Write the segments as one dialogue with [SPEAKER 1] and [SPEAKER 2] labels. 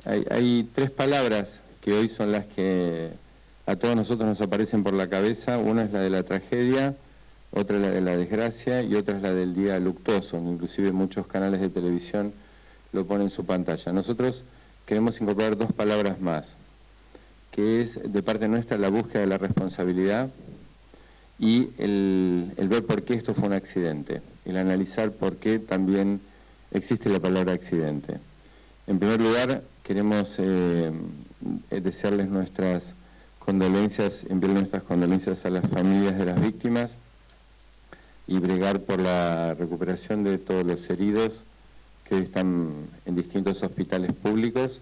[SPEAKER 1] hay tres palabras que hoy son las que a todos nosotros nos aparecen por la cabeza. Una es la de la tragedia, otra es la de la desgracia y otra es la del día luctuoso, inclusive muchos canales de televisión lo ponen en su pantalla. Nosotros queremos incorporar dos palabras más, que es de parte nuestra la búsqueda de la responsabilidad y el ver por qué esto fue un accidente, el analizar por qué también existe la palabra accidente. En primer lugar, queremos desearles nuestras condolencias, enviar nuestras condolencias a las familias de las víctimas y bregar por la recuperación de todos los heridos que hoy están en distintos hospitales públicos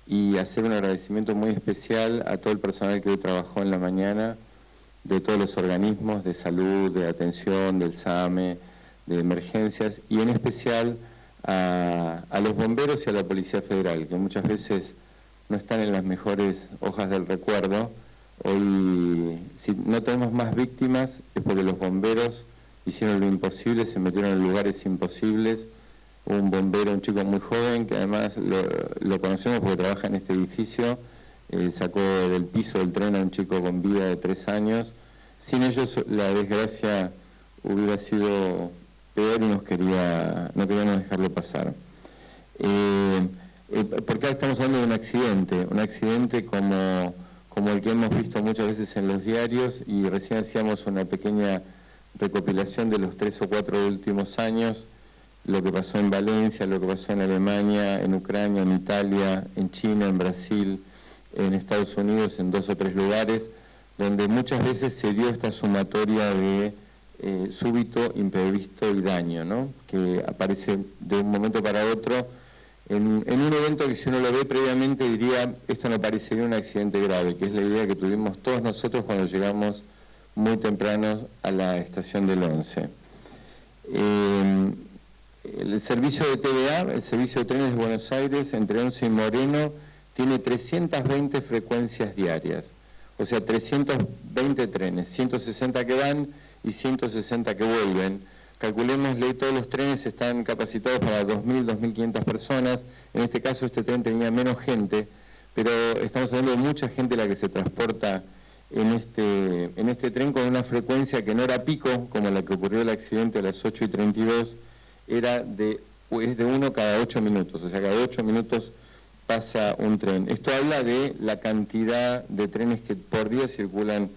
[SPEAKER 1] y hacer un agradecimiento muy especial a todo el personal que hoy trabajó en la mañana, de todos los organismos de salud, de atención, del SAME, de emergencias y en especial a los bomberos y a la Policía Federal, que muchas veces no están en las mejores hojas del recuerdo. Hoy, si no tenemos más víctimas, es porque los bomberos hicieron lo imposible, se metieron en lugares imposibles. Un bombero, un chico muy joven, que además lo conocemos porque trabaja en este edificio, sacó del piso del tren a un chico con vida de 3 años. Sin ellos la desgracia hubiera sido peor y no queríamos dejarlo pasar. Porque ahora estamos hablando de un accidente como el que hemos visto muchas veces en los diarios, y recién hacíamos una pequeña recopilación de los 3 o 4 últimos años, lo que pasó en Valencia, lo que pasó en Alemania, en Ucrania, en Italia, en China, en Brasil, en Estados Unidos, en 2 o 3 lugares, donde muchas veces se dio esta sumatoria de súbito, imprevisto y daño, ¿no? Que aparece de un momento para otro en un evento que si uno lo ve previamente diría, esto no parecería un accidente grave, que es la idea que tuvimos todos nosotros cuando llegamos muy temprano a la estación del 11. El servicio de TVA, el servicio de trenes de Buenos Aires, entre 11 y Moreno, tiene 320 frecuencias diarias, o sea, 320 trenes, 160 que van y 160 que vuelven. Calculémosle, todos los trenes están capacitados para 2.000, 2.500 personas. En este caso este tren tenía menos gente, pero estamos hablando de mucha gente la que se transporta en este tren con una frecuencia que no era pico, como la que ocurrió el accidente a las 8:32, es de 1 cada 8 minutos, o sea, cada 8 minutos pasa un tren. Esto habla de la cantidad de trenes que por día circulan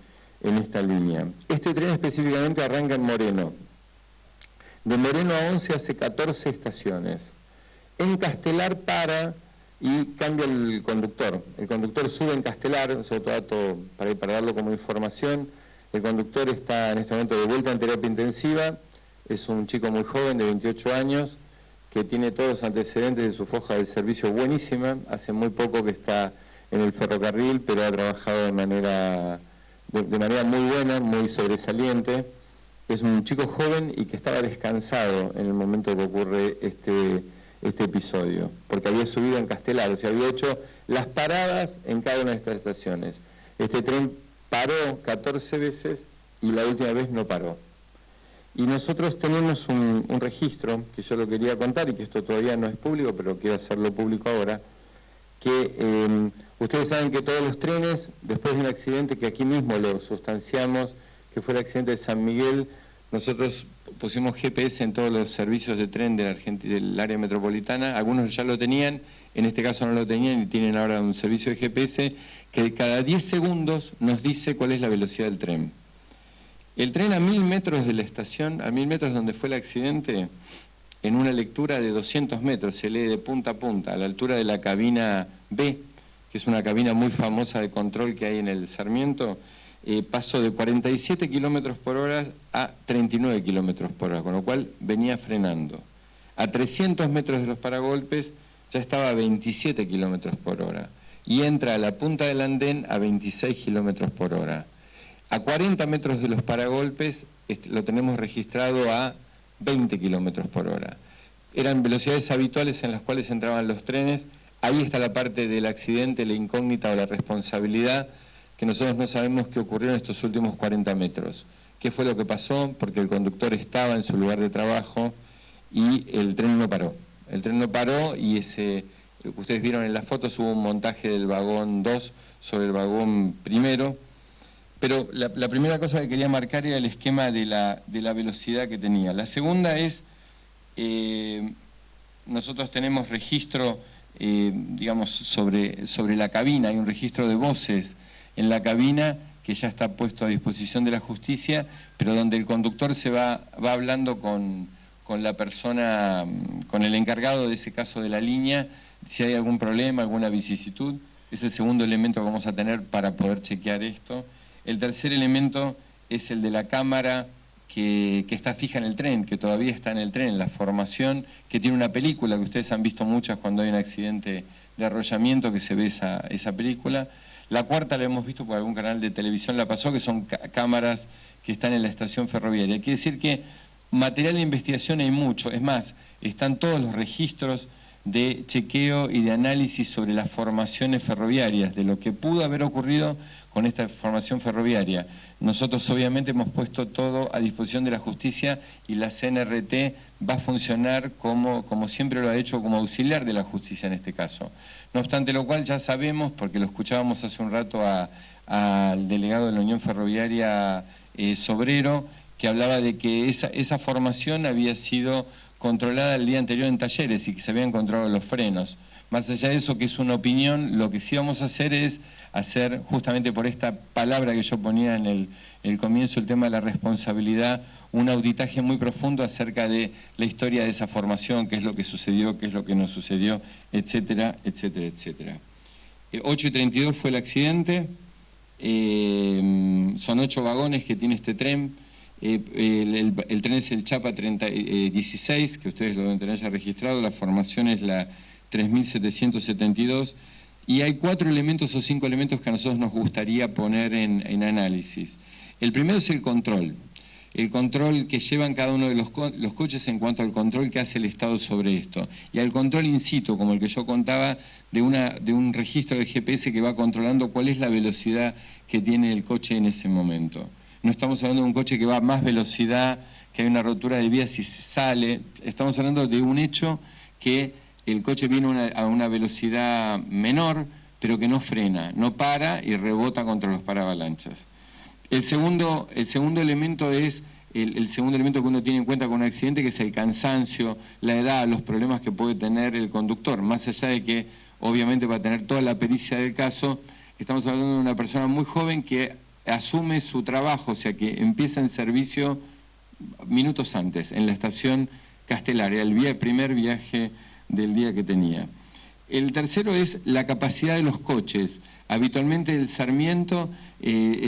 [SPEAKER 1] en esta línea. Este tren específicamente arranca en Moreno. De Moreno a 11 hace 14 estaciones. En Castelar para y cambia el conductor. El conductor sube en Castelar, es otro dato para darlo como información. El conductor está en este momento de vuelta en terapia intensiva. Es un chico muy joven de 28 años que tiene todos los antecedentes de su foja de servicio buenísima. Hace muy poco que está en el ferrocarril, pero ha trabajado de manera muy buena, muy sobresaliente. Es un chico joven y que estaba descansado en el momento que ocurre este episodio, porque había subido en Castelar, o sea, había hecho las paradas en cada una de estas estaciones. Este tren paró 14 veces y la última vez no paró. Y nosotros tenemos un registro, que yo lo quería contar y que esto todavía no es público, pero quiero hacerlo público ahora, que ustedes saben que todos los trenes, después de un accidente que aquí mismo lo sustanciamos, que fue el accidente de San Miguel, nosotros pusimos GPS en todos los servicios de tren de del área metropolitana. Algunos ya lo tenían, en este caso no lo tenían y tienen ahora un servicio de GPS que cada 10 segundos nos dice cuál es la velocidad del tren. El tren a 1000 metros de la estación, a 1000 metros donde fue el accidente, en una lectura de 200 metros, se lee de punta a punta, a la altura de la cabina B, que es una cabina muy famosa de control que hay en el Sarmiento, pasó de 47 kilómetros por hora a 39 kilómetros por hora, con lo cual venía frenando. A 300 metros de los paragolpes ya estaba a 27 kilómetros por hora y entra a la punta del andén a 26 kilómetros por hora. A 40 metros de los paragolpes lo tenemos registrado a 20 kilómetros por hora. Eran velocidades habituales en las cuales entraban los trenes. Ahí está la parte del accidente, la incógnita o la responsabilidad, que nosotros no sabemos qué ocurrió en estos últimos 40 metros. ¿Qué fue lo que pasó? Porque el conductor estaba en su lugar de trabajo y el tren no paró. El tren no paró y ese ustedes vieron en las fotos, hubo un montaje del vagón 2 sobre el vagón primero, pero la primera cosa que quería marcar era el esquema de la velocidad que tenía. La segunda es, nosotros tenemos registro, digamos, sobre la cabina, hay un registro de voces en la cabina que ya está puesto a disposición de la justicia, pero donde el conductor se va hablando con la persona, con el encargado de ese caso de la línea, si hay algún problema, alguna vicisitud. Es el segundo elemento que vamos a tener para poder chequear esto. El tercer elemento es el de la cámara que está fija en el tren, que todavía está en el tren, la formación, que tiene una película que ustedes han visto muchas cuando hay un accidente de arrollamiento, que se ve esa película. La cuarta la hemos visto por algún canal de televisión, la pasó, que son cámaras que están en la estación ferroviaria. Quiere decir que material de investigación hay mucho, es más, están todos los registros de chequeo y de análisis sobre las formaciones ferroviarias, de lo que pudo haber ocurrido con esta formación ferroviaria. Nosotros obviamente hemos puesto todo a disposición de la justicia y la CNRT va a funcionar como siempre lo ha hecho, como auxiliar de la justicia en este caso. No obstante lo cual ya sabemos, porque lo escuchábamos hace un rato al delegado de la Unión Ferroviaria Sobrero, que hablaba de que esa formación había sido controlada el día anterior en talleres y que se habían controlado los frenos. Más allá de eso, que es una opinión, lo que sí vamos a hacer es hacer, justamente por esta palabra que yo ponía en el comienzo, el tema de la responsabilidad, un auditaje muy profundo acerca de la historia de esa formación, qué es lo que sucedió, qué es lo que no sucedió, etcétera, etcétera, etcétera. 8:32 fue el accidente, son 8 vagones que tiene este tren. El tren es el Chapa 16, que ustedes lo deben tener ya registrado, la formación es la 3772, y hay 4 elementos o 5 elementos que a nosotros nos gustaría poner en análisis. El primero es el control que llevan cada uno de los coches en cuanto al control que hace el Estado sobre esto, y al control in situ, como el que yo contaba, de un registro de GPS que va controlando cuál es la velocidad que tiene el coche en ese momento. No estamos hablando de un coche que va a más velocidad, que hay una rotura de vías y se sale. Estamos hablando de un hecho que el coche viene a una velocidad menor, pero que no frena, no para y rebota contra los paravalanchas. El segundo elemento es el segundo elemento que uno tiene en cuenta con un accidente, que es el cansancio, la edad, los problemas que puede tener el conductor. Más allá de que obviamente va a tener toda la pericia del caso, estamos hablando de una persona muy joven que asume su trabajo, o sea que empieza en servicio minutos antes, en la estación Castelaria, el primer viaje del día que tenía. El tercero es la capacidad de los coches. Habitualmente el Sarmiento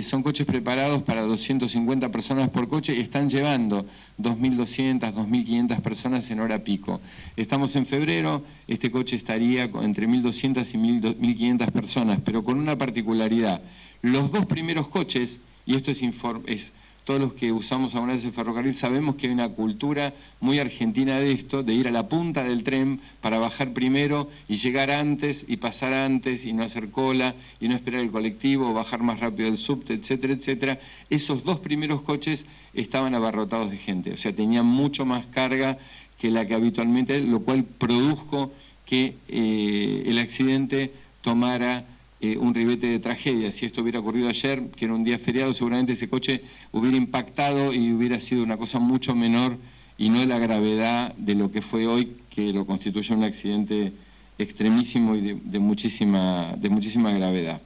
[SPEAKER 1] son coches preparados para 250 personas por coche y están llevando 2.200, 2.500 personas en hora pico. Estamos en febrero, este coche estaría entre 1.200 y 1.500 personas, pero con una particularidad. Los 2 primeros coches, y esto es todos los que usamos alguna vez el ferrocarril sabemos que hay una cultura muy argentina de esto, de ir a la punta del tren para bajar primero y llegar antes y pasar antes y no hacer cola y no esperar el colectivo, bajar más rápido el subte, etcétera, etcétera. Esos 2 primeros coches estaban abarrotados de gente, o sea, tenían mucho más carga que la que habitualmente, lo cual produjo que el accidente tomara un ribete de tragedia. Si esto hubiera ocurrido ayer, que era un día feriado, seguramente ese coche hubiera impactado y hubiera sido una cosa mucho menor y no la gravedad de lo que fue hoy, que lo constituye un accidente extremísimo y de muchísima gravedad.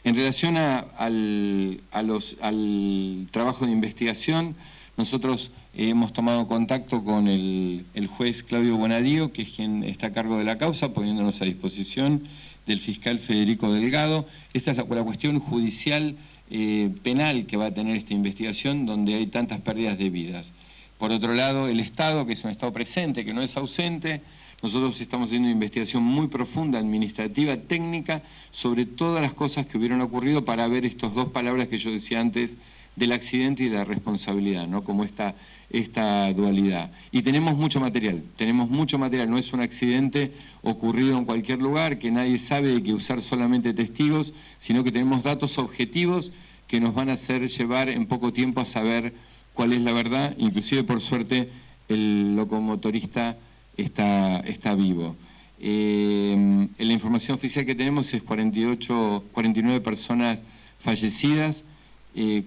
[SPEAKER 1] En relación al trabajo de investigación, nosotros hemos tomado contacto con el juez Claudio Bonadío, que es quien está a cargo de la causa, poniéndonos a disposición del fiscal Federico Delgado. Esta es la cuestión judicial penal que va a tener esta investigación, donde hay tantas pérdidas de vidas. Por otro lado, el Estado, que es un Estado presente, que no es ausente. Nosotros estamos haciendo una investigación muy profunda, administrativa, técnica, sobre todas las cosas que hubieran ocurrido para ver estas 2 palabras que yo decía antes, del accidente y de la responsabilidad, ¿no? Como esta dualidad. Y tenemos mucho material, no es un accidente ocurrido en cualquier lugar, que nadie sabe, de que usar solamente testigos, sino que tenemos datos objetivos que nos van a hacer llevar en poco tiempo a saber cuál es la verdad. Inclusive, por suerte, el locomotorista está vivo. La información oficial que tenemos es 49 personas fallecidas,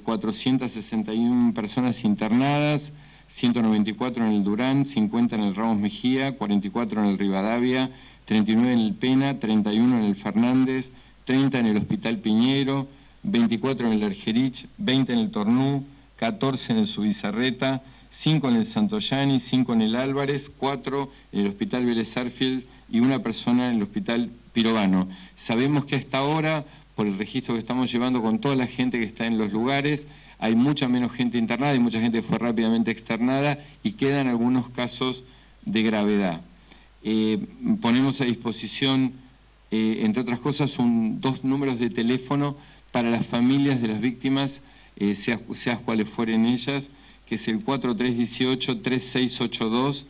[SPEAKER 1] 461 personas internadas, 194 en el Durán, 50 en el Ramos Mejía, 44 en el Rivadavia, 39 en el Pena, 31 en el Fernández, 30 en el Hospital Piñero, 24 en el Argerich, 20 en el Tornú, 14 en el Subizarreta, 5 en el Santoyani, 5 en el Álvarez, 4 en el Hospital Vélez Sarsfield y una persona en el Hospital Pirovano. Sabemos que hasta ahora, por el registro que estamos llevando con toda la gente que está en los lugares, hay mucha menos gente internada y mucha gente fue rápidamente externada y quedan algunos casos de gravedad. Ponemos a disposición, entre otras cosas, 2 números de teléfono para las familias de las víctimas, seas cuales fueren ellas, que es el 4318-3682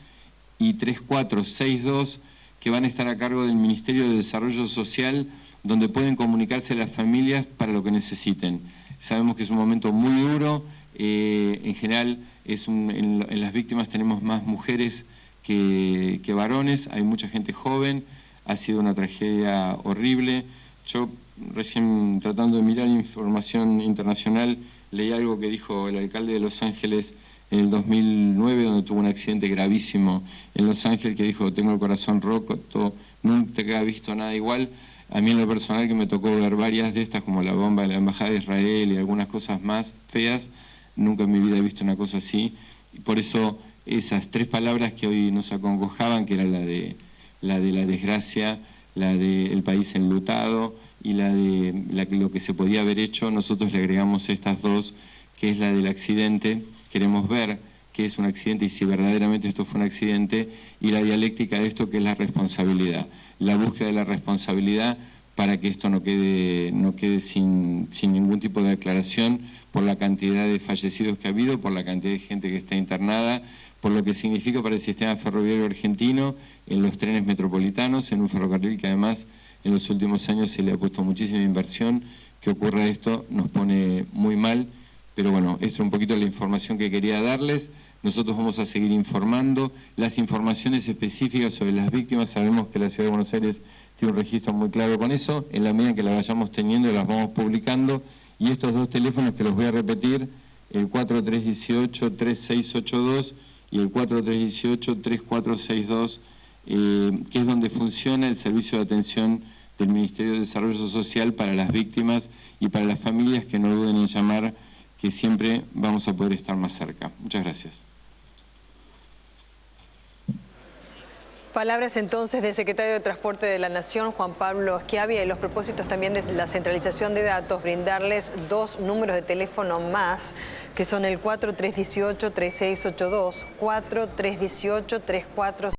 [SPEAKER 1] y 3462, que van a estar a cargo del Ministerio de Desarrollo Social, donde pueden comunicarse a las familias para lo que necesiten. Sabemos que es un momento muy duro, en general en las víctimas tenemos más mujeres que varones, hay mucha gente joven, ha sido una tragedia horrible. Yo recién tratando de mirar información internacional, leí algo que dijo el alcalde de Los Ángeles en el 2009, donde tuvo un accidente gravísimo en Los Ángeles, que dijo: tengo el corazón roto, nunca he visto nada igual. A mí en lo personal, que me tocó ver varias de estas, como la bomba de la Embajada de Israel y algunas cosas más feas, nunca en mi vida he visto una cosa así. Y por eso esas 3 palabras que hoy nos acongojaban, que era la de la desgracia, la del país enlutado y la de lo que se podía haber hecho, nosotros le agregamos estas 2, que es la del accidente. Queremos ver qué es un accidente y si verdaderamente esto fue un accidente, y la dialéctica de esto, que es la responsabilidad, la búsqueda de la responsabilidad para que esto no quede sin ningún tipo de aclaración, por la cantidad de fallecidos que ha habido, por la cantidad de gente que está internada, por lo que significa para el sistema ferroviario argentino, en los trenes metropolitanos, en un ferrocarril que además en los últimos años se le ha puesto muchísima inversión. Que ocurra esto nos pone muy mal. Pero bueno, esto es un poquito la información que quería darles. Nosotros vamos a seguir informando. Las informaciones específicas sobre las víctimas, sabemos que la Ciudad de Buenos Aires tiene un registro muy claro con eso. En la medida que las vayamos teniendo, las vamos publicando. Y estos 2 teléfonos, que los voy a repetir, el 4318-3682 y el 4318-3462, que es donde funciona el servicio de atención del Ministerio de Desarrollo Social para las víctimas y para las familias, que no duden en llamar, que siempre vamos a poder estar más cerca. Muchas gracias.
[SPEAKER 2] Palabras entonces del secretario de Transporte de la Nación, Juan Pablo Schiavia, y los propósitos también de la centralización de datos, brindarles 2 números de teléfono más, que son el 4318-3682, 4318-34...